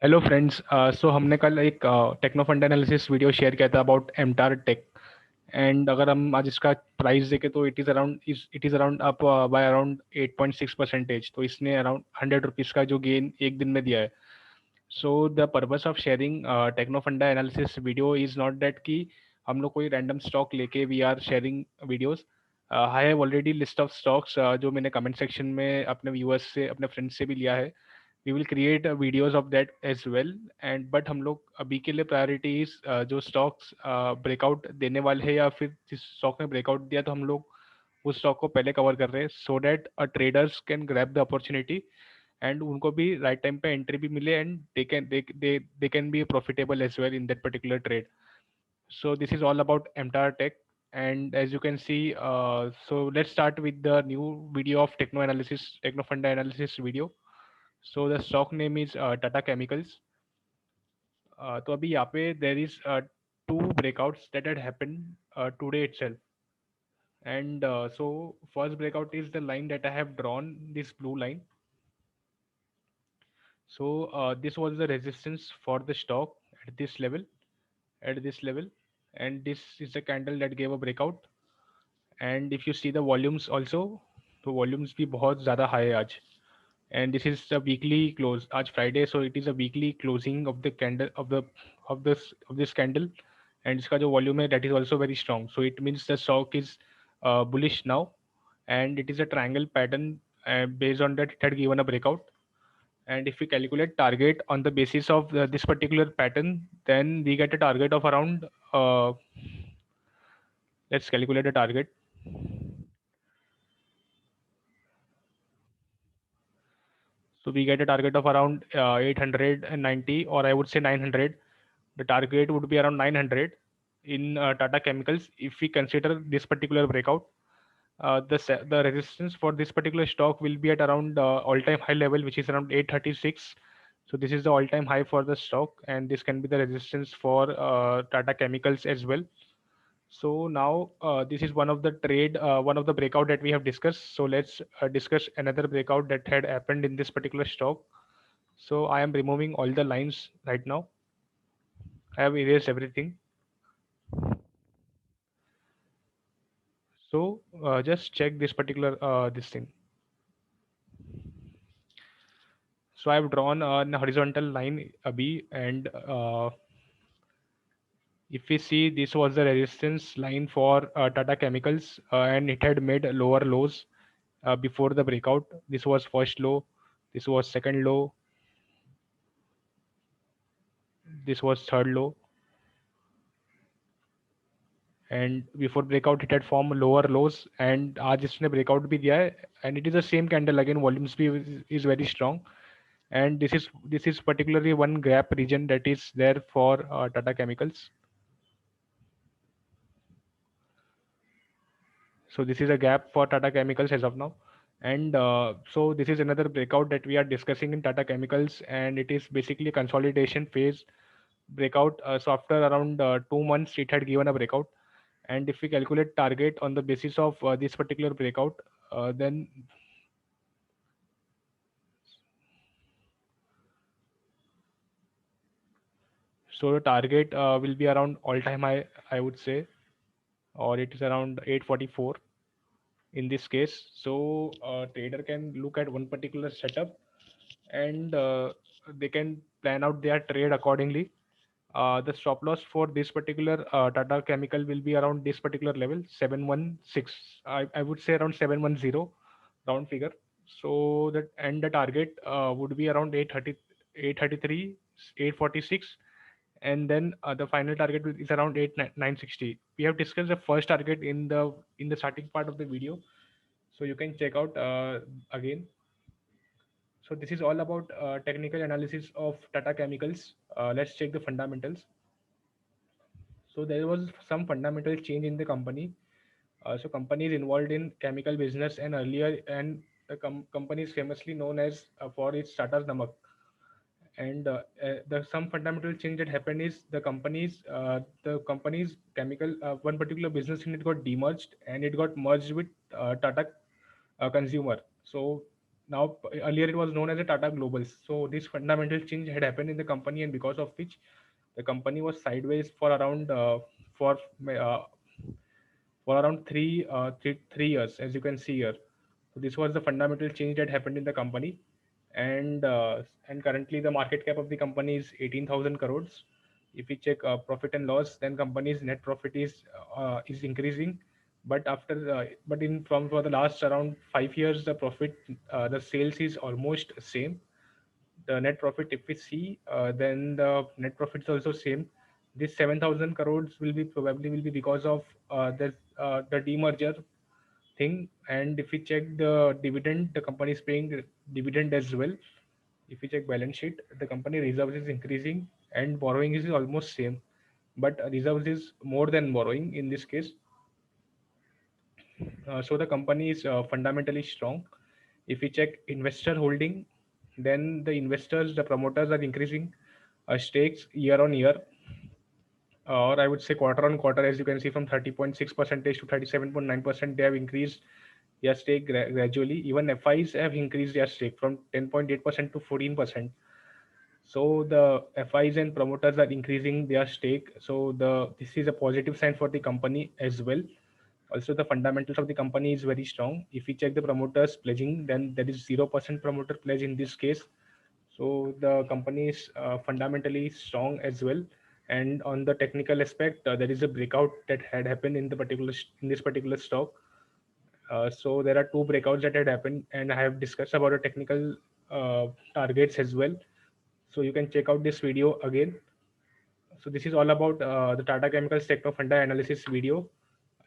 Hello friends. सो हमने कल एक techno fund analysis video share किया था अबाउट एमटार टेक। एंड अगर हम आज इसका प्राइस देखें तो it is around up by around 8.6%। तो इसने अराउंड 100 रुपीज़ का जो गेन एक दिन में दिया है। So the purpose of sharing techno funda analysis video is not that कि हम लोग कोई रैंडम स्टॉक लेके we are sharing videos. I have already list of stocks जो मैंने कमेंट सेक्शन में अपने व्यूअर्स से अपने फ्रेंड्स से भी लिया है। We will create videos of that as well. And but हम लोग अभी के लिए प्रायोरिटीज जो स्टॉक्स ब्रेकआउट देने वाले हैं या फिर जिस स्टॉक ने ब्रेकआउट दिया तो हम लोग उस स्टॉक को पहले कवर कर रहे हैं so that traders can grab the opportunity and उनको भी राइट टाइम पे एंट्री भी मिले and they can be profitable as well in that particular trade. So this is all about MTAR Tech. And as you can see, so let's start with the new video of techno analysis, techno funda analysis video. So the stock name is Tata Chemicals. तो अभी यहाँ पे there is two breakouts that had happened today itself. And so first breakout is the line that I have drawn, this blue line. So this was the resistance for the stock at this level, at this level, and this is the candle that gave a breakout. And if you see the volumes also, तो volumes भी बहुत ज़्यादा high है आज. And this is the weekly close, आज Friday, so it is a weekly closing of the candle of this candle. And इसका जो volume है that is also very strong, so it means the stock is bullish now. And it is a triangle pattern based on that it had given a breakout. And if we calculate target on the basis of this particular pattern, then we get a target of around let's calculate the target. So we get a target of around 890, or I would say 900. The target would be around 900 in Tata Chemicals if we consider this particular breakout. The resistance for this particular stock will be at around all-time high level, which is around 836. So this is the all-time high for the stock, and this can be the resistance for Tata Chemicals as well. So now this is one of the breakout that we have discussed. So let's discuss another breakout that had happened in this particular stock. So I am removing all the lines right now. I have erased everything. So just check this particular this thing. So I have drawn a horizontal line abhi, and if we see, this was the resistance line for Tata Chemicals, and it had made lower lows before the breakout. This was first low, this was second low, this was third low, and before breakout it had formed lower lows, and आज इसने breakout भी दिया है, and it is the same candle again. Volumes भी is very strong, and this is particularly one gap region that is there for Tata Chemicals. So this is a gap for Tata Chemicals as of now. And so this is another breakout that we are discussing in Tata Chemicals, and it is basically a consolidation phase breakout. So after around 2 months, it had given a breakout. And if we calculate target on the basis of this particular breakout, then so the target will be around all-time high, I would say, or it is around 844 in this case. So trader can look at one particular setup, and they can plan out their trade accordingly. The stop loss for this particular Tata Chemical will be around this particular level, 716. I would say around 710 round figure. So that, and the target would be around 830, 833, 846, and then the final target is around 8960. We have discussed the first target in the starting part of the video, so you can check out again. So this is all about technical analysis of Tata Chemicals. Let's check the fundamentals. So there was some fundamental change in the company. So company is involved in chemical business, and earlier, and the company is famously known as for its Tata Namak. And the some fundamental change that happened is the company's chemical, one particular business unit got demerged, and it got merged with Tata Consumer. So Now, earlier it was known as a Tata Globals. So this fundamental change had happened in the company, and because of which the company was sideways for around for uh, three years, as you can see here. So this was the fundamental change that happened in the company, and currently the market cap of the company is 18,000 crores. If we check profit and loss, then company's net profit is increasing, but in from for the last around 5 years, the sales is almost same. The net profit, if we see, then the net profit is also same. This 7,000 crores will be because of the demerger thing. And if we check the dividend, the company is paying the dividend as well. If we check balance sheet, the company reserves is increasing and borrowing is almost same, but reserves is more than borrowing in this case. So the company is fundamentally strong. If we check investor holding, then the promoters are increasing stakes year on year, or I would say quarter on quarter. As you can see, from 30.6% to 37.9%, they have increased their stake gradually. Even FIs have increased their stake from 10.8% to 14%. So the FIs and promoters are increasing their stake. So this is a positive sign for the company as well. Also, the fundamentals of the company is very strong. If we check the promoters pledging, then there is 0% promoter pledge in this case. So the company is fundamentally strong as well. And on the technical aspect, there is a breakout that had happened in this particular stock. So there are two breakouts that had happened, and I have discussed about the technical targets as well. So you can check out this video again. So this is all about the Tata Chemicals Techno Funda analysis video.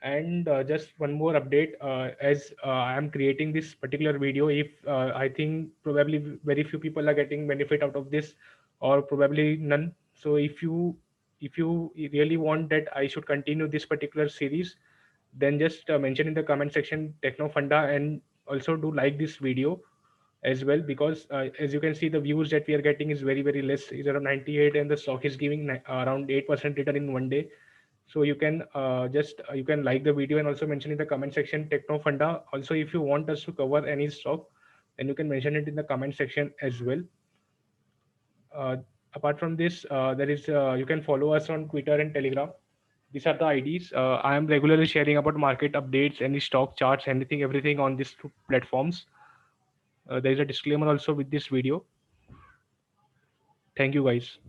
And just one more update, as I am creating this particular video, if I think probably very few people are getting benefit out of this, or probably none. So if you really want that I should continue this particular series, then just mention in the comment section Techno Funda, and also do like this video as well, because as you can see, the views that we are getting is very less. It's around 98, and the stock is giving around 8% return in one day. So you can like the video and also mention in the comment section Techno Funda. Also, if you want us to cover any stock, then you can mention it in the comment section as well. uh, Apart from this, there is you can follow us on Twitter and Telegram. These are the IDs. I am regularly sharing about market updates, any stock charts, anything, everything on these two platforms. There is a disclaimer also with this video. Thank you, guys.